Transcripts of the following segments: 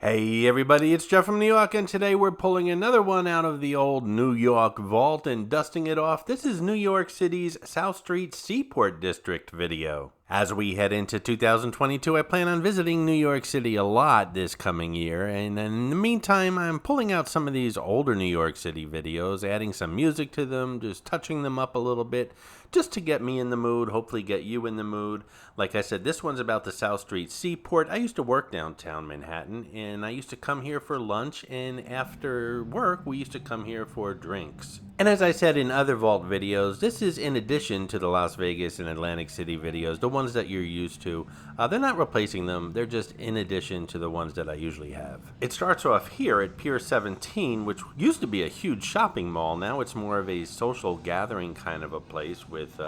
Hey everybody, it's Jeff from New York, and today we're pulling another one out of the old New York vault and dusting it off. This is New York City's South Street Seaport District video. As we head into 2022, I plan on visiting New York City a lot this coming year, and in the meantime, I'm pulling out some of these older New York City videos, adding some music to them, just touching them up a little bit, just to get me in the mood, hopefully get you in the mood. Like I said, this one's about the South Street Seaport. I used to work downtown Manhattan, and I used to come here for lunch, and after work, we used to come here for drinks. And as I said in other Vault videos, this is in addition to the Las Vegas and Atlantic City videos, the ones that you're used to. They're not replacing them, they're just in addition to the ones that I usually have. It starts off here at Pier 17, which used to be a huge shopping mall. Now it's more of a social gathering kind of a place with,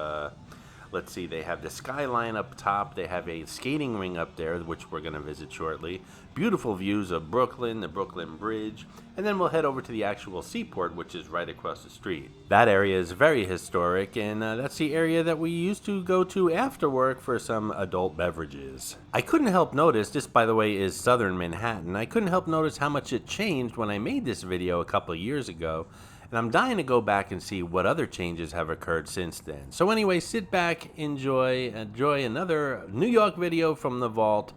let's see, they have the skyline up top, they have a skating ring up there, which we're going to visit shortly. Beautiful views of Brooklyn, the Brooklyn Bridge, and then we'll head over to the actual Seaport, which is right across the street. That area is very historic, and that's the area that we used to go to after work for some adult beverages. I couldn't help notice, this by the way is southern Manhattan, I couldn't help notice how much it changed when I made this video a couple of years ago. And I'm dying to go back and see what other changes have occurred since then. So anyway, sit back, enjoy another New York video from the vault,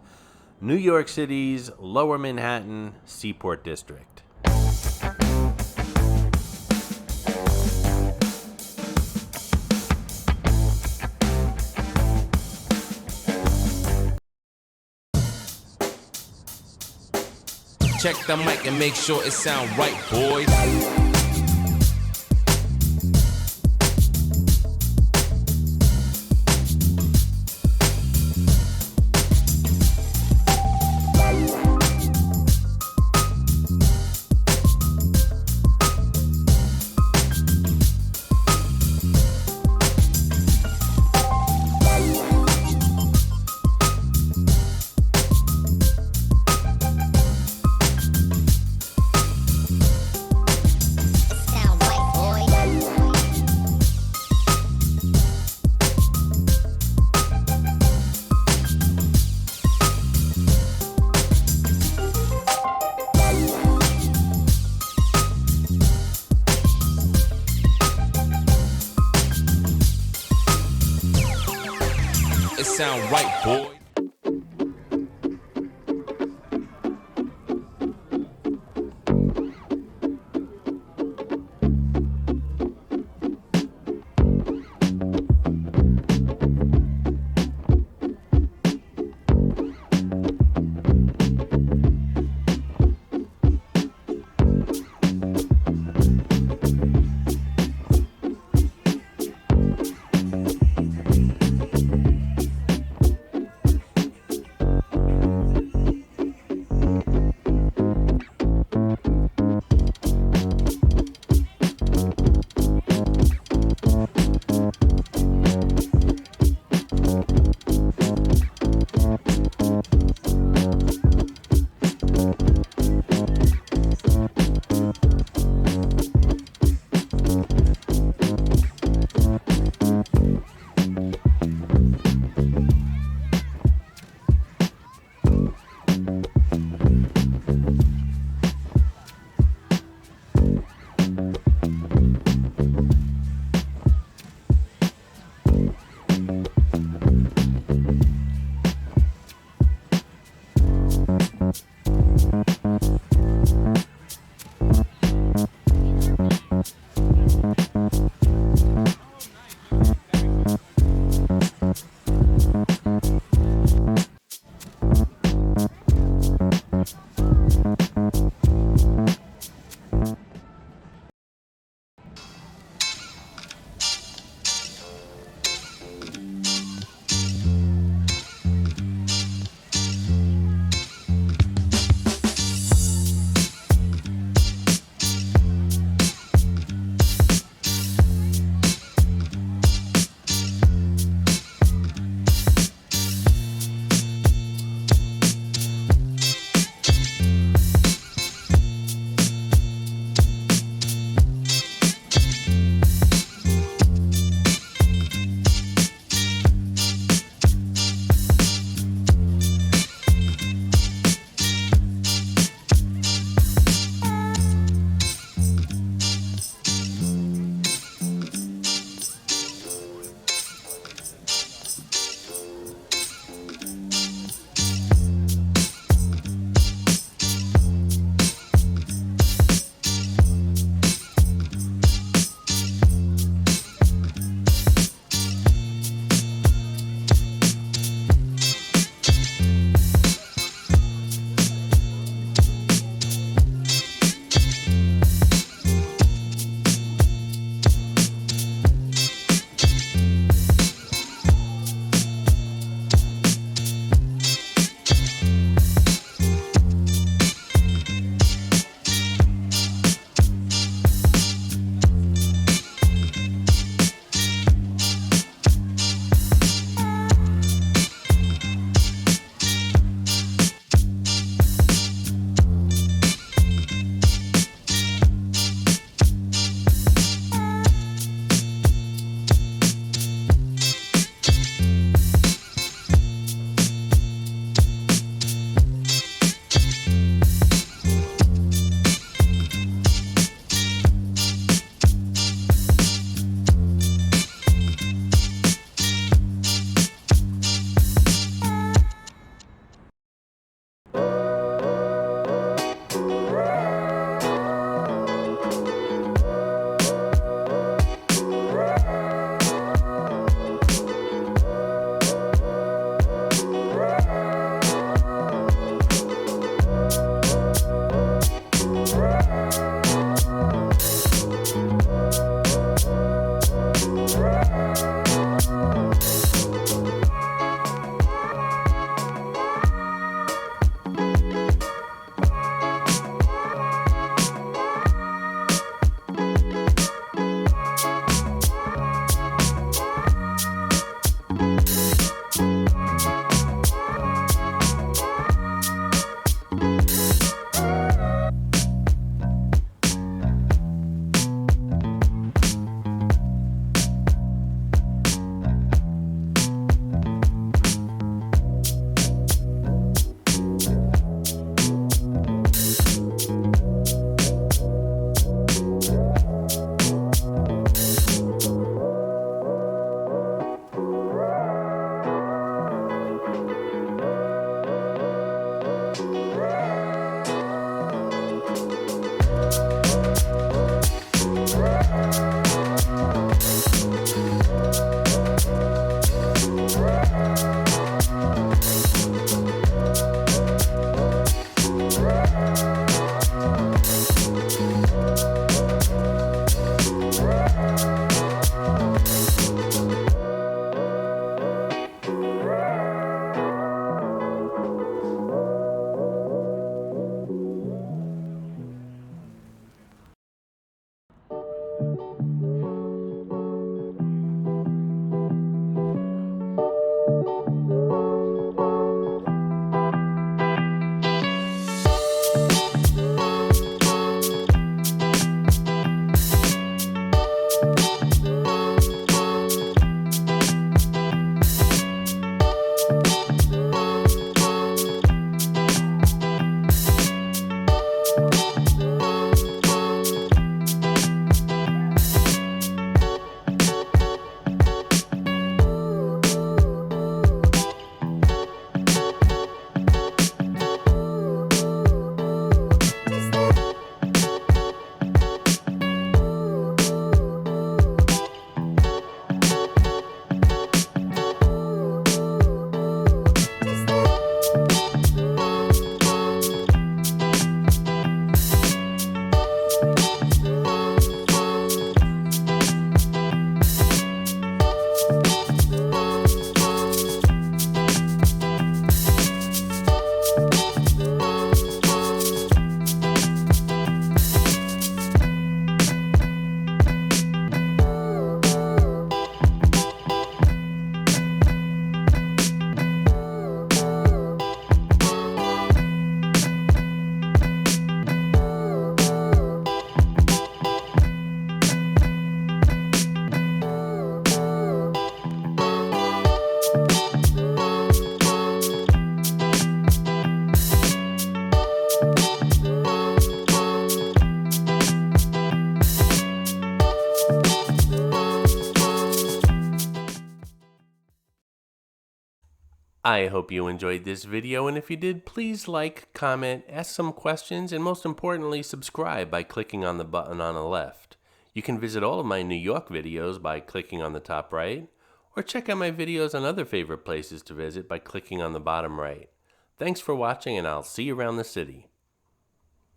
New York City's Lower Manhattan Seaport District. Check the mic and make sure it sound right, boys. It sound right, boy. I hope you enjoyed this video, and if you did, please like, comment, ask some questions, and most importantly, subscribe by clicking on the button on the left. You can visit all of my New York videos by clicking on the top right, or check out my videos on other favorite places to visit by clicking on the bottom right. Thanks for watching, and I'll see you around the city.